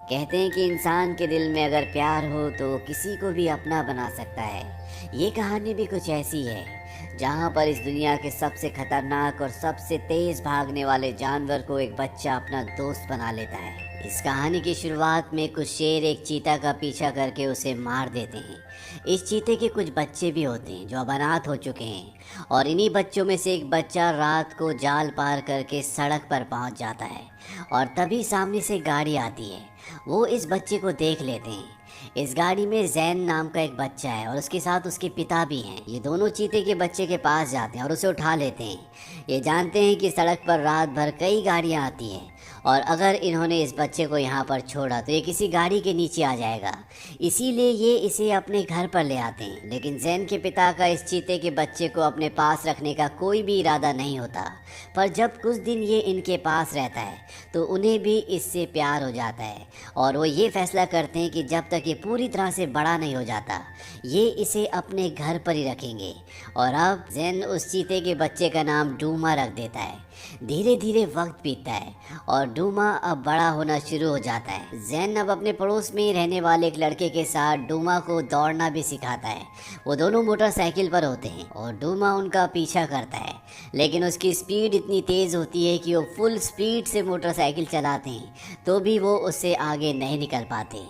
कहते हैं कि इंसान के दिल में अगर प्यार हो तो किसी को भी अपना बना सकता है। ये कहानी भी कुछ ऐसी है जहाँ पर इस दुनिया के सबसे खतरनाक और सबसे तेज भागने वाले जानवर को एक बच्चा अपना दोस्त बना लेता है। इस कहानी की शुरुआत में कुछ शेर एक चीता का पीछा करके उसे मार देते हैं। इस चीते के कुछ बच्चे भी होते हैं जो अब अनाथ हो चुके हैं और इन्हीं बच्चों में से एक बच्चा रात को जाल पार करके सड़क पर पहुंच जाता है और तभी सामने से गाड़ी आती है। वो इस बच्चे को देख लेते हैं। इस गाड़ी में जैन नाम का एक बच्चा है और उसके साथ उसके पिता भी हैं। ये दोनों चीते के बच्चे के पास जाते हैं और उसे उठा लेते हैं। ये जानते हैं कि सड़क पर रात भर कई गाड़ियां आती हैं और अगर इन्होंने इस बच्चे को यहाँ पर छोड़ा तो ये किसी गाड़ी के नीचे आ जाएगा, इसीलिए ये इसे अपने घर पर ले आते हैं। लेकिन जैन के पिता का इस चीते के बच्चे को अपने पास रखने का कोई भी इरादा नहीं होता, पर जब कुछ दिन ये इनके पास रहता है तो उन्हें भी इससे प्यार हो जाता है और वो ये फैसला करते हैं कि जब तक ये पूरी तरह से बड़ा नहीं हो जाता ये इसे अपने घर पर ही रखेंगे। और अब जैन उस चीते के बच्चे का नाम डूमा रख देता है। धीरे धीरे वक्त बीतता है और डूमा अब बड़ा होना शुरू हो जाता है। जैन अब अपने पड़ोस में रहने वाले एक लड़के के साथ डूमा को दौड़ना भी सिखाता है। वो दोनों मोटरसाइकिल पर होते हैं और डूमा उनका पीछा करता है, लेकिन उसकी स्पीड इतनी तेज़ होती है कि वो फुल स्पीड से मोटरसाइकिल चलाते हैं तो भी वो उससे आगे नहीं निकल पाते।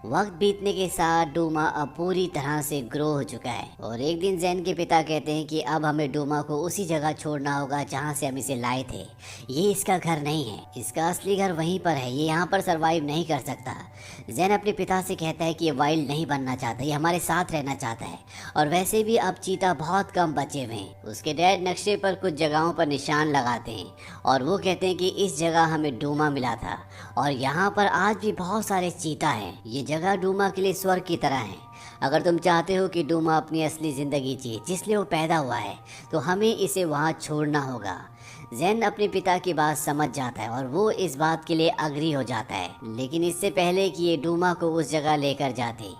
वक्त बीतने के साथ डूमा अब पूरी तरह से ग्रो हो चुका है और एक दिन जैन के पिता कहते हैं कि अब हमें डूमा को उसी जगह छोड़ना होगा जहाँ से हम इसे लाए थे। ये इसका घर नहीं है, इसका असली घर वहीं पर है, ये यहाँ पर सरवाइव नहीं कर सकता। जैन अपने पिता से कहता है कि ये वाइल्ड नहीं बनना चाहता, ये हमारे साथ रहना चाहता है और वैसे भी अब चीता बहुत कम बचे हुए हैं। उसके डैड नक्शे पर कुछ जगहों पर निशान लगाते हैं और वो कहते हैं कि इस जगह हमें डूमा मिला था और यहाँ पर आज भी बहुत सारे चीता हैं। ये जगह डूमा के लिए स्वर्ग की तरह है। अगर तुम चाहते हो कि डूमा अपनी असली ज़िंदगी जिए जिसलिए वो पैदा हुआ है तो हमें इसे वहाँ छोड़ना होगा। जैन अपने पिता की बात समझ जाता है और वो इस बात के लिए अग्री हो जाता है, लेकिन इससे पहले कि ये डूमा को उस जगह लेकर जाते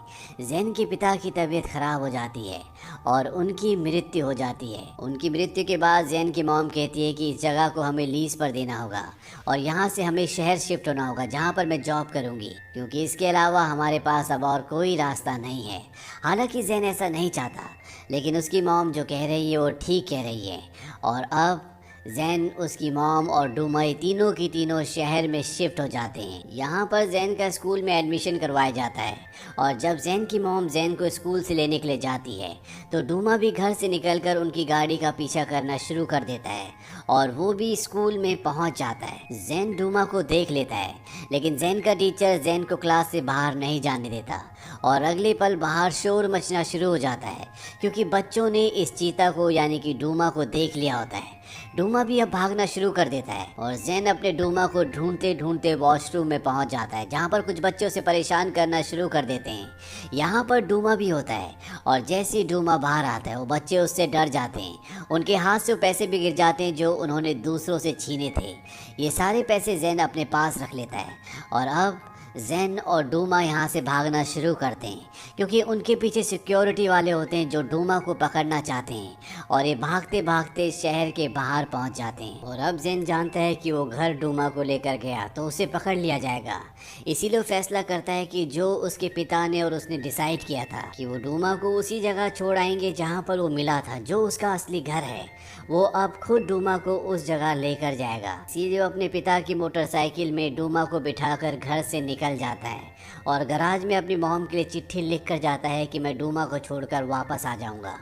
जैन के पिता की तबीयत खराब हो जाती है और उनकी मृत्यु हो जाती है। उनकी मृत्यु के बाद जैन की मॉम कहती है कि इस जगह को हमें लीज पर देना होगा और यहाँ से हमें शहर शिफ्ट होना होगा जहाँ पर मैं जॉब करूँगी, क्योंकि इसके अलावा हमारे पास अब और कोई रास्ता नहीं है। हालांकि जैन ऐसा नहीं चाहता, लेकिन उसकी मॉम जो कह रही है वो ठीक कह रही है और अब जैन, उसकी मॉम और डूमा तीनों की तीनों शहर में शिफ्ट हो जाते हैं। यहाँ पर जैन का स्कूल में एडमिशन करवाया जाता है और जब जैन की मॉम जैन को स्कूल से लेने के लिए जाती है तो डूमा भी घर से निकलकर उनकी गाड़ी का पीछा करना शुरू कर देता है और वो भी स्कूल में पहुँच जाता है। जैन डूमा को देख लेता है, लेकिन जैन का टीचर जैन को क्लास से बाहर नहीं जाने देता और अगले पल बाहर शोर मचना शुरू हो जाता है क्योंकि बच्चों ने इस चीता को यानी कि डूमा को देख लिया होता है। डूमा भी अब भागना शुरू कर देता है और जैन अपने डूमा को ढूंढते ढूंढते वॉशरूम में पहुंच जाता है जहां पर कुछ बच्चे उसे परेशान करना शुरू कर देते हैं। यहां पर डूमा भी होता है और जैसे ही डूमा बाहर आता है वो बच्चे उससे डर जाते हैं। उनके हाथ से वो पैसे भी गिर जाते हैं जो उन्होंने दूसरों से छीने थे। ये सारे पैसे जैन अपने पास रख लेता है और अब जैन और डूमा यहाँ से भागना शुरू करते हैं क्योंकि उनके पीछे सिक्योरिटी वाले होते हैं जो डूमा को पकड़ना चाहते हैं और ये भागते भागते शहर के बाहर पहुँच जाते हैं। और अब जैन जानता है कि वो घर डूमा को लेकर गया तो उसे पकड़ लिया जाएगा, इसीलिए वो फैसला करता है कि जो उसके पिता ने और उसने डिसाइड किया था कि वो डूमा को उसी जगह छोड़ आएंगे जहाँ पर वो मिला था, जो उसका असली घर है, वो अब खुद डूमा को उस जगह लेकर जाएगा। सीधे वो अपने पिता की मोटरसाइकिल में डूमा को बिठाकर घर से निकल जाता है और गराज में अपनी मॉम के लिए चिट्ठी लिख कर जाता है कि मैं डूमा को छोड़कर वापस आ जाऊंगा।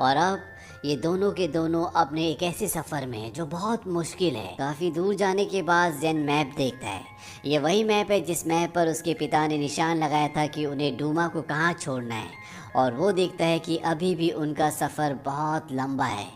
और अब ये दोनों के दोनों अपने एक ऐसे सफ़र में है जो बहुत मुश्किल है। काफ़ी दूर जाने के बाद जैन मैप देखता है। ये वही मैप है जिस मैप पर उसके पिता ने निशान लगाया था कि उन्हें डूमा को कहाँ छोड़ना है और वो देखता है कि अभी भी उनका सफ़र बहुत लंबा है।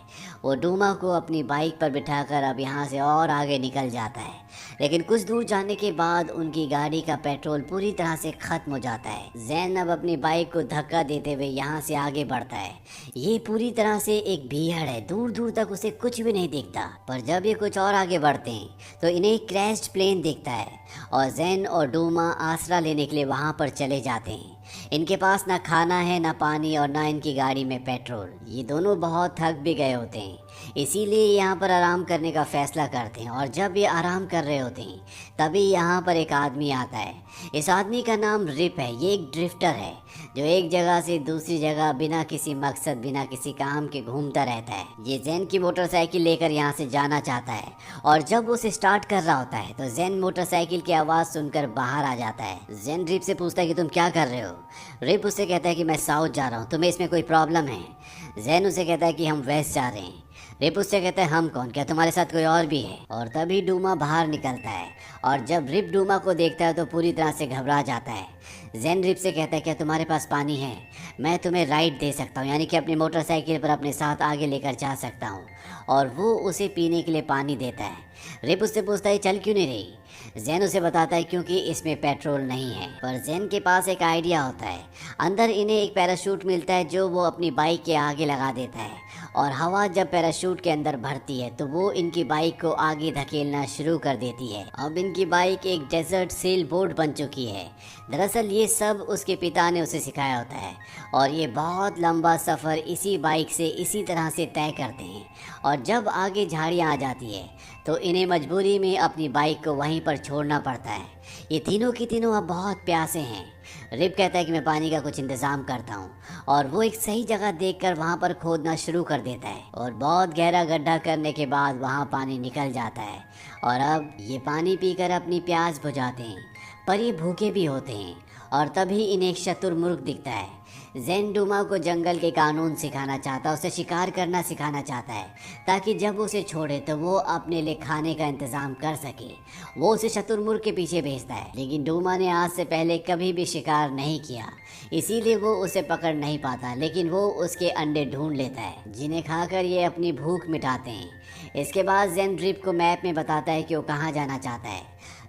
वो डूमा को अपनी बाइक पर बिठाकर अब यहाँ से और आगे निकल जाता है, लेकिन कुछ दूर जाने के बाद उनकी गाड़ी का पेट्रोल पूरी तरह से ख़त्म हो जाता है। जैन अब अपनी बाइक को धक्का देते हुए यहाँ से आगे बढ़ता है। ये पूरी तरह से एक भीड़ है, दूर दूर तक उसे कुछ भी नहीं दिखता, पर जब ये कुछ और आगे बढ़ते हैं तो इन्हें एक क्रैश्ड प्लेन दिखता है और जैन और डूमा आसरा लेने के लिए वहाँ पर चले जाते हैं। इनके पास ना खाना है, ना पानी और ना इनकी गाड़ी में पेट्रोल। ये दोनों बहुत थक भी गए होते हैं, इसीलिए यहाँ पर आराम करने का फैसला करते हैं और जब ये आराम कर रहे होते हैं तभी यहाँ पर एक आदमी आता है। इस आदमी का नाम रिप है। ये एक ड्रिफ्टर है जो एक जगह से दूसरी जगह बिना किसी मकसद बिना किसी काम के घूमता रहता है। ये जेन की मोटरसाइकिल लेकर यहाँ से जाना चाहता है और जब वो उसे स्टार्ट कर रहा होता है तो जेन मोटरसाइकिल की आवाज़ सुनकर बाहर आ जाता है। जेन रिप से पूछता है कि तुम क्या कर रहे हो। रिप उससे कहता है कि मैं साउथ जा रहा हूँ, तुम्हें इसमें कोई प्रॉब्लम है। जेन उसे कहता है कि हम वेस्ट जा रहे हैं। रिप उससे कहता है हम कौन, क्या तुम्हारे साथ कोई और भी है। और तभी डूमा बाहर निकलता है और जब रिप डूमा को देखता है तो पूरी तरह से घबरा जाता है। जेन रिप से कहता है क्या तुम्हारे पास पानी है, मैं तुम्हें राइड दे सकता हूँ, यानी कि अपनी मोटरसाइकिल पर अपने साथ आगे लेकर जा सकता हूँ। और वो उसे पीने के लिए पानी देता है। रिप उससे पूछता है चल क्यों नहीं रही। जेन उसे बताता है क्योंकि इसमें पेट्रोल नहीं है। पर जेन के पास एक आइडिया होता है। अंदर इन्हें एक पैराशूट मिलता है जो वो अपनी बाइक के आगे लगा देता है और हवा जब पैराशूट के अंदर भरती है तो वो इनकी बाइक को आगे धकेलना शुरू कर देती है। अब इनकी बाइक एक डेजर्ट सेल बोट बन चुकी है। दरअसल ये सब उसके पिता ने उसे सिखाया होता है और ये बहुत लंबा सफ़र इसी बाइक से इसी तरह से तय करते हैं। और जब आगे झाड़ियाँ आ जाती है तो इन्हें मजबूरी में अपनी बाइक को वहीं पर छोड़ना पड़ता है। ये तीनों की तीनों अब बहुत प्यासे हैं। रिप कहता है कि मैं पानी का कुछ इंतज़ाम करता हूँ और वो एक सही जगह देखकर वहाँ पर खोदना शुरू कर देता है और बहुत गहरा गड्ढा करने के बाद वहाँ पानी निकल जाता है और अब ये पानी पीकर अपनी प्यास बुझाते हैं। पर ये भूखे भी होते हैं और तभी इन्हें एक शतुरमुर्ग दिखता है। जेन डूमा को जंगल के कानून सिखाना चाहता है, उसे शिकार करना सिखाना चाहता है ताकि जब उसे छोड़े तो वो अपने लिए खाने का इंतज़ाम कर सके। वो उसे शतुरमुर्ग के पीछे भेजता है लेकिन डूमा ने आज से पहले कभी भी शिकार नहीं किया, इसीलिए वो उसे पकड़ नहीं पाता। लेकिन वो उसके अंडे ढूंढ लेता है जिन्हें खाकर ये अपनी भूख मिटाते हैं। इसके बाद जेन रिप को मैप में बताता है कि वो कहाँ जाना चाहता है।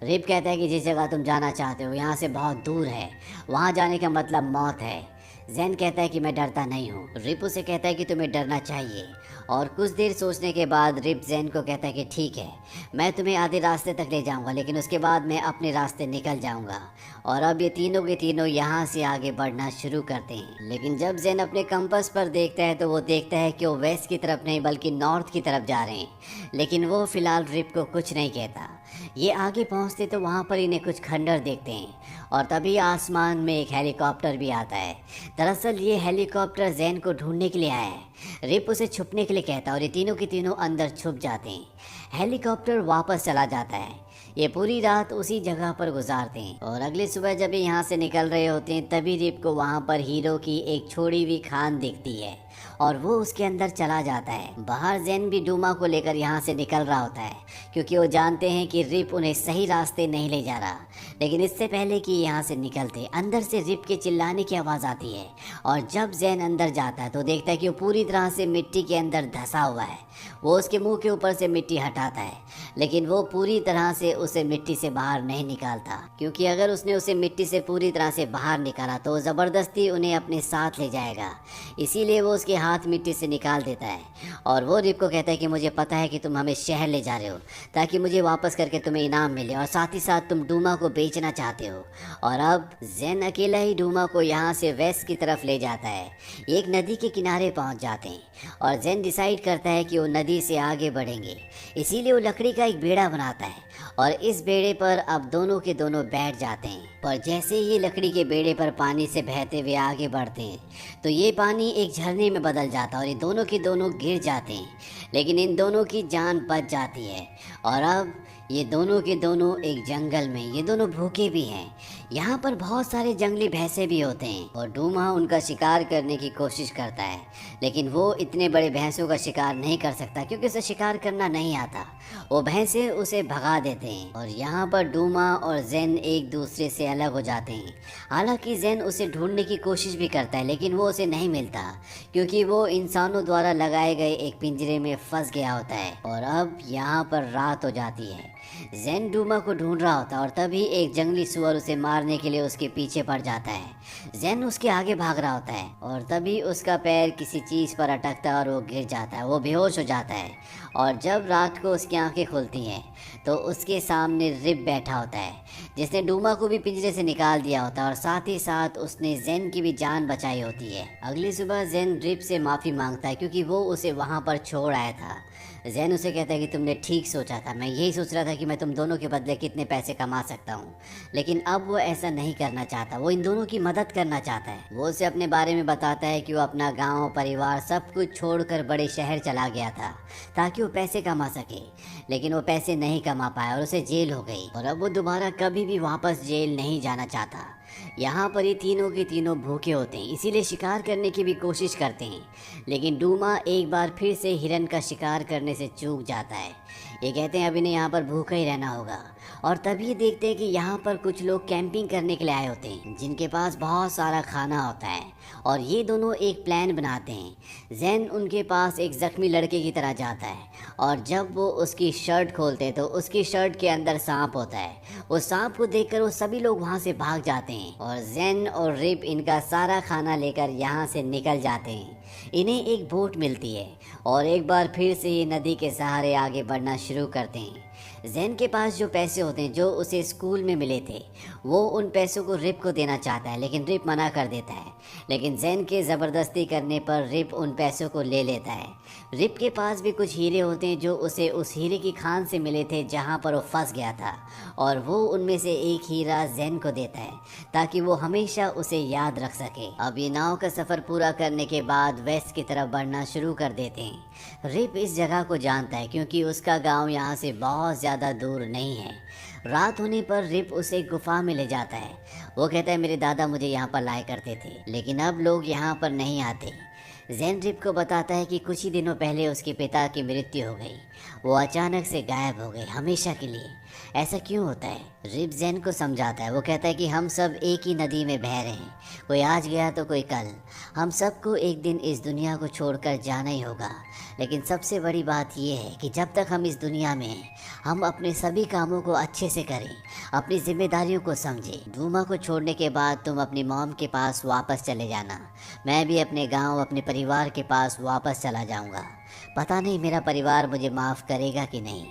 रिप कहता है कि जिस जगह तुम जाना चाहते हो यहाँ से बहुत दूर है, वहाँ जाने का मतलब मौत है। जेन कहता है कि मैं डरता नहीं हूँ। रिप उसे कहता है कि तुम्हें डरना चाहिए। और कुछ देर सोचने के बाद रिप जेन को कहता है कि ठीक है, मैं तुम्हें आधे रास्ते तक ले जाऊँगा लेकिन उसके बाद मैं अपने रास्ते निकल जाऊँगा। और अब ये तीनों के तीनों यहाँ से आगे बढ़ना शुरू करते हैं। लेकिन जब जेन अपने कंपास पर देखता है तो वो देखता है कि वो वेस्ट की तरफ नहीं बल्कि नॉर्थ की तरफ जा रहे हैं। लेकिन वो फिलहाल रिप को कुछ नहीं कहता। ये आगे पहुँचते तो वहाँ पर इन्हें कुछ खंडर देखते हैं और तभी आसमान में एक हेलीकॉप्टर भी आता है। दरअसल ये हेलीकॉप्टर जेन को ढूंढने के लिए आया है। रिप उसे छुपने के लिए कहता है और ये तीनों के तीनों अंदर छुप जाते हैं। हेलीकॉप्टर वापस चला जाता है। ये पूरी रात उसी जगह पर गुजारते हैं और अगली सुबह जब ये यहाँ से निकल रहे होते हैं तभी रिप को वहाँ पर हीरो की एक छोड़ी हुई खान दिखती है और वो उसके अंदर चला जाता है। बाहर जेन भी डूमा को लेकर यहाँ से निकल रहा होता है क्योंकि वो जानते हैं कि रिप उन्हें सही रास्ते नहीं ले जा रहा। लेकिन इससे पहले कि यहाँ से निकलते अंदर से रिप के चिल्लाने की आवाज़ आती है और जब जेन अंदर जाता है तो देखता है कि वो पूरी तरह से मिट्टी के अंदर धंसा हुआ है। वो उसके मुंह के ऊपर से मिट्टी हटाता है लेकिन वो पूरी तरह से उसे मिट्टी से बाहर नहीं निकालता क्योंकि अगर उसने उसे मिट्टी से पूरी तरह से बाहर निकाला तो वो ज़बरदस्ती उन्हें अपने साथ ले जाएगा। इसीलिए वो उसके हाथ मिट्टी से निकाल देता है और वो रिप को कहता है कि मुझे पता है कि तुम हमें शहर ले जा रहे हो ताकि मुझे वापस करके तुम्हें इनाम मिले और साथ ही साथ तुम डूमा को बेचना चाहते हो। और अब जेन अकेला ही डूमा को यहाँ से वेस्ट की तरफ ले जाता है। एक नदी के किनारे पहुँच जाते हैं और जेन डिसाइड करता है कि वो नदी से आगे बढ़ेंगे। इसीलिए वो लकड़ी का एक बेड़ा बनाता है और इस बेड़े पर अब दोनों के दोनों बैठ जाते हैं। पर जैसे ही लकड़ी के बेड़े पर पानी से बहते हुए आगे बढ़ते हैं तो ये पानी एक झरने में बदल जाता है और ये दोनों के दोनों गिर जाते हैं। लेकिन इन दोनों की जान बच जाती है और अब ये दोनों के दोनों एक जंगल में, ये दोनों भूखे भी हैं। यहाँ पर बहुत सारे जंगली भैंसे भी होते हैं और डूमा उनका शिकार करने की कोशिश करता है लेकिन वो इतने बड़े भैंसों का शिकार नहीं कर सकता क्योंकि उसे शिकार करना नहीं आता। वो भैंसे उसे भगा देते हैं और यहाँ पर डूमा और जेन एक दूसरे से अलग हो जाते हैं। हालांकि जेन उसे ढूंढने की कोशिश भी करता है लेकिन वो उसे नहीं मिलता क्योंकि वो इंसानों द्वारा लगाए गए एक पिंजरे में फंस गया होता है। और अब यहाँ पर रात हो जाती है। जेन डूमा को ढूंढ रहा होता है और तभी एक जंगली सुअर उसे मारने के लिए उसके पीछे पड़ जाता है। जेन उसके आगे भाग रहा होता है और तभी उसका पैर किसी चीज़ पर अटकता है और वो गिर जाता है, वो बेहोश हो जाता है। और जब रात को उसकी आंखें खुलती हैं तो उसके सामने रिप बैठा होता है जिसने डूमा को भी पिंजरे से निकाल दिया होता है और साथ ही साथ उसने जेन की भी जान बचाई होती है। अगली सुबह जेन रिप से माफ़ी मांगता है क्योंकि वो उसे वहाँ पर छोड़ आया था। जैन उसे कहता है कि तुमने ठीक सोचा था, मैं यही सोच रहा था कि मैं तुम दोनों के बदले कितने पैसे कमा सकता हूँ। लेकिन अब वो ऐसा नहीं करना चाहता, वो इन दोनों की मदद करना चाहता है। वो उसे अपने बारे में बताता है कि वो अपना गांव, परिवार सब कुछ छोड़कर बड़े शहर चला गया था ताकि वो पैसे कमा सके, लेकिन वो पैसे नहीं कमा पाया और उसे जेल हो गई और अब वो दोबारा कभी भी वापस जेल नहीं जाना चाहता। यहाँ पर ये तीनों के तीनों भूखे होते हैं, इसीलिए शिकार करने की भी कोशिश करते हैं, लेकिन डूमा एक बार फिर से हिरन का शिकार करने से चूक जाता है। ये कहते हैं अभी नहीं, यहाँ पर भूखा ही रहना होगा। और तभी देखते हैं कि यहाँ पर कुछ लोग कैंपिंग करने के लिए आए होते हैं जिनके पास बहुत सारा खाना होता है और ये दोनों एक प्लान बनाते हैं। जैन उनके पास एक जख्मी लड़के की तरह जाता है और जब वो उसकी शर्ट खोलते हैं तो उसकी शर्ट के अंदर सांप होता है। उस सांप को देखकर वो सभी लोग वहाँ से भाग जाते हैं और जैन और रिप इनका सारा खाना लेकर यहाँ से निकल जाते हैं। इन्हें एक बोट मिलती है और एक बार फिर से ये नदी के सहारे आगे बढ़ना शुरू करते हैं। जैन के पास जो पैसे होते हैं जो उसे स्कूल में मिले थे, वो उन पैसों को रिप को देना चाहता है, लेकिन रिप मना कर देता है। लेकिन जैन के ज़बरदस्ती करने पर रिप उन पैसों को ले लेता है। रिप के पास भी कुछ हीरे होते हैं जो उसे उस हीरे की खान से मिले थे जहाँ पर वो फंस गया था, और वो उनमें से एक हीरा जैन को देता है ताकि वो हमेशा उसे याद रख सके। अब ये नाव का सफ़र पूरा करने के बाद वेस्ट की तरफ बढ़ना शुरू कर देते हैं। रिप इस जगह को जानता है क्योंकि उसका गांव यहाँ से बहुत ज़्यादा दूर नहीं है। रात होने पर रिप उसे एक गुफा में ले जाता है। वो कहता है मेरे दादा मुझे यहाँ पर लाया करते थे, लेकिन अब लोग यहाँ पर नहीं आते। जैन रिप को बताता है कि कुछ ही दिनों पहले उसके पिता की मृत्यु हो गई, वो अचानक से गायब हो गए हमेशा के लिए। ऐसा क्यों होता है? रिप जैन को समझाता है। वो कहता है कि हम सब एक ही नदी में बह रहे हैं, कोई आज गया तो कोई कल। हम सबको एक दिन इस दुनिया को छोड़कर जाना ही होगा, लेकिन सबसे बड़ी बात यह है कि जब तक हम इस दुनिया में हैं, हम अपने सभी कामों को अच्छे से करें, अपनी जिम्मेदारियों को समझें। डूमा को छोड़ने के बाद तुम अपनी मॉम के पास वापस चले जाना, मैं भी अपने गांव, अपने परिवार के पास वापस चला जाऊंगा। पता नहीं मेरा परिवार मुझे माफ़ करेगा कि नहीं।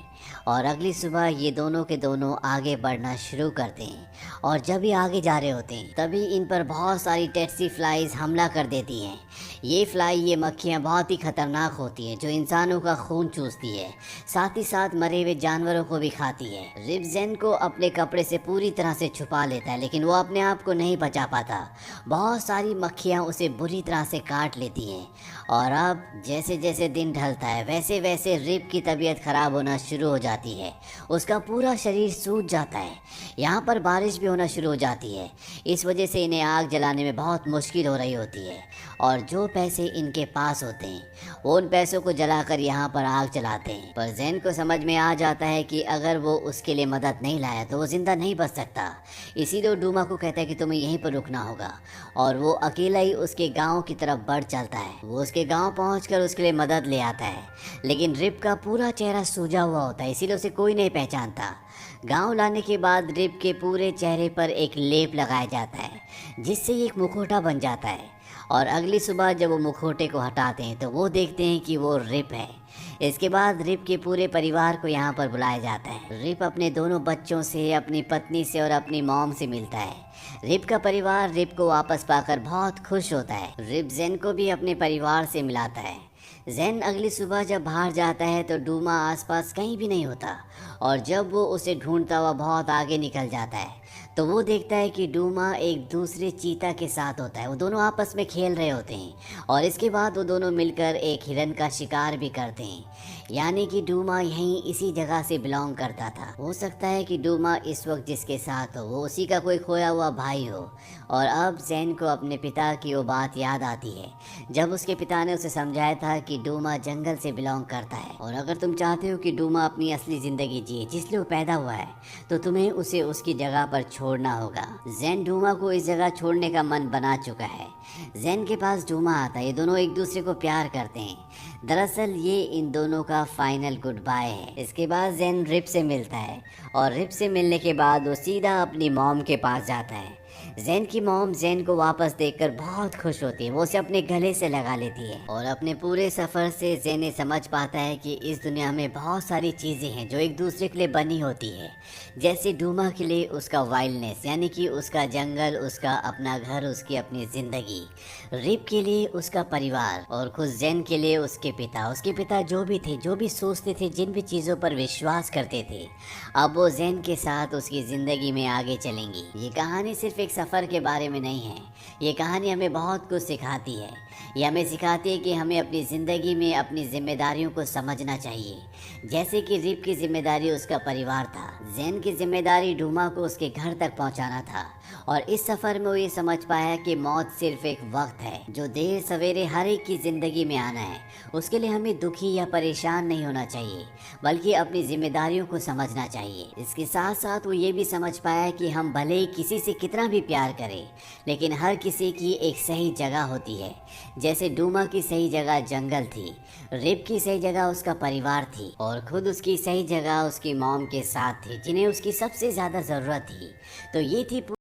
और अगली सुबह ये दोनों के दोनों आगे बढ़ना शुरू करते हैं और जब ये आगे जा रहे होते हैं तभी इन पर बहुत सारी टेट्सी फ्लाइज हमला कर देती हैं। ये मक्खियाँ बहुत ही खतरनाक होती हैं जो इंसानों का खून चूसती है, साथ ही साथ मरे हुए जानवरों को भी खाती है। रिप जैन को अपने कपड़े से पूरी तरह से छुपा लेता है, लेकिन वो अपने आप को नहीं बचा पाता। बहुत सारी मक्खियाँ उसे बुरी तरह से काट लेती हैं और अब जैसे जैसे दिन ढलता है वैसे वैसे रिप की तबीयत खराब होना शुरू हो जाती है। उसका पूरा शरीर सूज जाता है। यहाँ पर बारिश भी होना शुरू हो जाती है, इस वजह से इन्हें आग जलाने में बहुत मुश्किल हो रही होती है। और जो पैसे इनके पास होते हैं वो उन पैसों को जलाकर यहाँ पर आग जलाते हैं। पर जैन को समझ में आ जाता है कि अगर वो उसके लिए मदद नहीं लाया तो वो जिंदा नहीं बच सकता। इसीलिए डूमा को कहता है कि तुम्हें यहीं पर रुकना होगा, और वो अकेला ही उसके गाँव की तरफ बढ़ चलता है। वो उसके गाँव पहुँच उसके लिए मदद ले आता है, लेकिन रिप का पूरा चेहरा सूजा हुआ होता है, इसीलिए उसे कोई नहीं पहचानता। गांव लाने के बाद रिप के पूरे चेहरे पर एक लेप लगाया जाता है जिससे ये एक मुखौटा बन जाता है। और अगली सुबह जब वो मुखौटे को हटाते हैं तो वो देखते हैं कि वो रिप है। इसके बाद रिप के पूरे परिवार को यहाँ पर बुलाया जाता है। रिप अपने दोनों बच्चों से, अपनी पत्नी से और अपनी मॉम से मिलता है। रिप का परिवार रिप को वापस पाकर बहुत खुश होता है। रिप जैन को भी अपने परिवार से मिलाता है। जैन अगली सुबह जब बाहर जाता है तो डूमा आसपास कहीं भी नहीं होता, और जब वो उसे ढूंढता हुआ बहुत आगे निकल जाता है तो वो देखता है कि डूमा एक दूसरे चीता के साथ होता है। वो दोनों आपस में खेल रहे होते हैं और इसके बाद वो दोनों मिलकर एक हिरन का शिकार भी करते हैं। यानी कि डूमा यहीं इसी जगह से बिलोंग करता था। हो सकता है कि डूमा इस वक्त जिसके साथ हो वो उसी का कोई खोया हुआ भाई हो। और अब जैन को अपने पिता की वो बात याद आती है जब उसके पिता ने उसे समझाया था कि डूमा जंगल से बिलोंग करता है, और अगर तुम चाहते हो कि डूमा अपनी असली जिंदगी जिए जिसलिए वो पैदा हुआ है तो तुम्हें उसे उसकी जगह पर छोड़ना होगा। जैन डूमा को इस जगह छोड़ने का मन बना चुका है। जैन के पास डूमा आता है। ये दोनों एक दूसरे को प्यार करते हैं। दरअसल ये इन दोनों का फाइनल गुड बाय है। इसके बाद जैन रिप से मिलता है और रिप से मिलने के बाद वो सीधा अपनी मॉम के पास जाता है। जैन की मॉम जैन को वापस देखकर बहुत खुश होती है। वो उसे अपने गले से लगा लेती है और अपने पूरे सफर से जैन ये समझ पाता है कि इस दुनिया में बहुत सारी चीजें हैं जो एक दूसरे के लिए बनी होती है। जैसे डूमा के लिए उसका वाइल्डनेस यानी कि उसका जंगल, उसका अपना घर, उसकी अपनी जिंदगी। रिप के लिए उसका परिवार और खुद जैन के लिए उसके पिता। उसके पिता जो भी थे, जो भी सोचते थे, जिन भी चीजों पर विश्वास करते थे, अब वो जैन के साथ उसकी ज़िंदगी में आगे चलेंगी। ये कहानी सिर्फ एक सफ़र के बारे में नहीं है। ये कहानी हमें बहुत कुछ सिखाती है। ये हमें सिखाती है कि हमें अपनी ज़िंदगी में अपनी जिम्मेदारियों को समझना चाहिए। जैसे कि रिप की जिम्मेदारी उसका परिवार था, जैन की जिम्मेदारी डूमा को उसके घर तक पहुंचाना था। और इस सफ़र में वो ये समझ पाया कि मौत सिर्फ एक वक्त है जो देर सवेरे हर एक की ज़िंदगी में आना है। उसके लिए हमें दुखी या परेशान नहीं होना चाहिए, बल्कि अपनी जिम्मेदारियों को समझना चाहिए। इसके साथ साथ वो ये भी समझ पाया कि हम भले ही किसी से कितना भी प्यार करें, लेकिन हर किसी की एक सही जगह होती है। जैसे डूमा की सही जगह जंगल थी, रिप की सही जगह उसका परिवार थी और खुद उसकी सही जगह उसकी मॉम के साथ थी, जिन्हें उसकी सबसे ज़्यादा ज़रूरत थी। तो ये थी